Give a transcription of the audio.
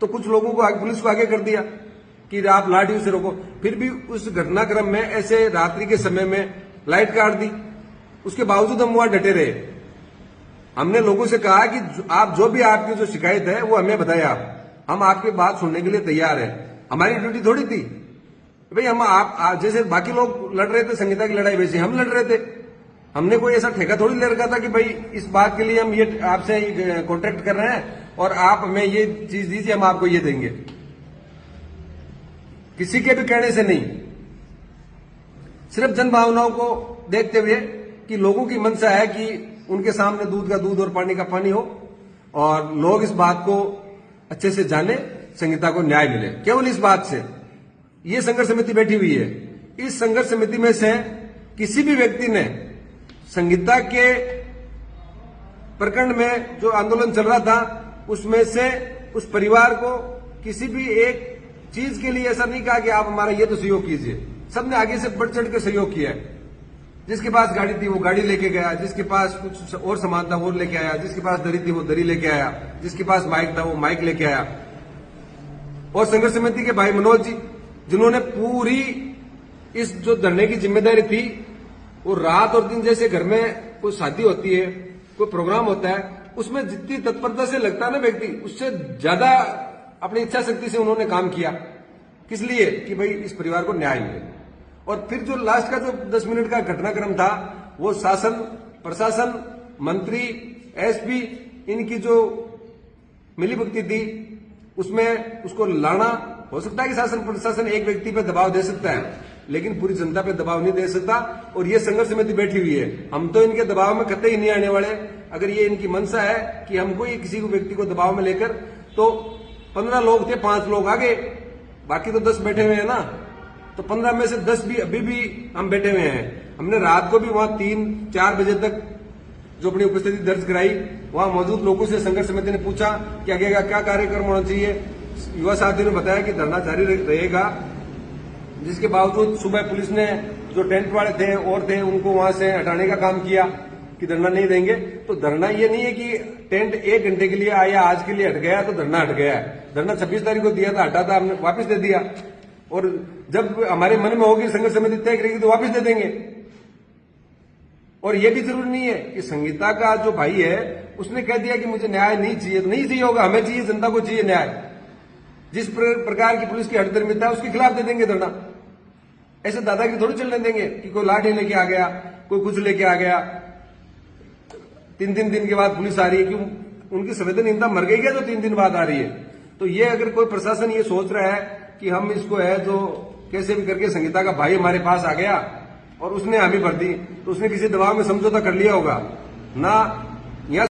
तो कुछ लोगों को पुलिस को आगे कर दिया कि आप लाठियों से रोको। फिर भी उस घटनाक्रम में ऐसे रात्रि के समय में लाइट काट दी, उसके बावजूद हम वहां डटे रहे। हमने लोगों से कहा कि आप जो भी आपकी जो शिकायत है वो हमें बताएं, हम आपकी बात सुनने के लिए तैयार हैं। हमारी ड्यूटी थोड़ी थी भाई हम आप जैसे बाकी लोग लड़ रहे थे संहिता की लड़ाई, वैसे हम लड़ रहे थे। हमने कोई ऐसा ठेका थोड़ी ले रखा था कि भाई इस बात के लिए हम ये आपसे कॉन्ट्रैक्ट कर रहे हैं और आप हमें ये चीज दीजिए, हम आपको ये देंगे। किसी के भी कहने से नहीं, सिर्फ जन भावनाओं को देखते हुए कि लोगों की मंशा है कि उनके सामने दूध का दूध और पानी का पानी हो और लोग इस बात को अच्छे से जाने, संहिता को न्याय मिले। केवल इस बात से ये संघर्ष समिति बैठी हुई है। इस संघर्ष समिति में से किसी भी व्यक्ति ने संहिता के प्रकरण में जो आंदोलन चल रहा था उसमें से उस परिवार को किसी भी एक चीज के लिए ऐसा नहीं कहा कि आप हमारा ये तो सहयोग कीजिए। सबने आगे से बढ़ चढ़ कर सहयोग किया है। जिसके पास गाड़ी थी वो गाड़ी लेके गया, जिसके पास कुछ और सामान था वो लेके आया, जिसके पास दरी थी वो दरी लेके आया, जिसके पास माइक था वो माइक लेके आया। और संघर्ष समिति के भाई मनोज जी जिन्होंने पूरी इस जो धरने की जिम्मेदारी थी, वो रात और दिन जैसे घर में कोई शादी होती है, कोई प्रोग्राम होता है, उसमें जितनी तत्परता से लगता है ना व्यक्ति, उससे ज्यादा अपनी इच्छा शक्ति से उन्होंने काम किया। किस लिए? कि भाई इस परिवार को न्याय मिले। और फिर जो लास्ट का जो 10 मिनट का घटनाक्रम था वो शासन, प्रशासन, मंत्री, एसपी इनकी जो मिलीभगती थी उसमें उसको लाना। हो सकता है कि शासन प्रशासन एक व्यक्ति पे दबाव दे सकता है लेकिन पूरी जनता पे दबाव नहीं दे सकता। और ये संघर्ष समिति बैठी हुई है, हम तो इनके दबाव में कतई नहीं आने वाले। अगर ये इनकी मंशा है कि हमको ये किसी को व्यक्ति को दबाव में लेकर, तो 15 लोग थे, 5 लोग आ गए, बाकी तो 10 बैठे हुए हैं ना। तो 15 में से 10 भी अभी भी हम बैठे हुए हैं। हमने रात को भी वहां 3-4 बजे तक जो अपनी उपस्थिति दर्ज कराई, वहां मौजूद लोगों से संघर्ष समिति ने पूछा कि आगे का क्या कार्यक्रम होना चाहिए। युवा साथियों ने बताया कि धरना जारी रहेगा, जिसके बावजूद सुबह पुलिस ने जो टेंट वाले थे और थे उनको वहां से हटाने का काम किया कि धरना नहीं देंगे। तो धरना ये नहीं है कि टेंट 1 घंटे के लिए आया, आज के लिए हट गया तो धरना हट गया। धरना 26 तारीख को दिया था, हटा था, हमने वापस दे दिया। और जब हमारे मन में होगी संघर्ष समिति तय करेगी तो वापस दे देंगे। और यह भी जरूरी नहीं है कि संहिता का जो भाई है उसने कह दिया कि मुझे न्याय नहीं चाहिए तो नहीं चाहिए होगा, हमें चाहिए, जनता को चाहिए न्याय। जिस प्रकार की पुलिस की हड़दर्मिता है उसके खिलाफ दे देंगे धरना। ऐसे दादागिरी थोड़ी चलने देंगे कि कोई लाठी लेके आ गया, कोई कुछ लेके आ गया। 3-3 दिन के बाद पुलिस आ रही है, क्यों? उनकी संवेदनहीनता मर गई क्या जो 3 दिन बाद आ रही है? तो ये अगर कोई प्रशासन ये सोच रहा है कि हम इसको है जो कैसे भी करके संहिता का भाई हमारे पास आ गया और उसने हामी भर दी, तो उसने किसी दबाव में समझौता कर लिया होगा ना।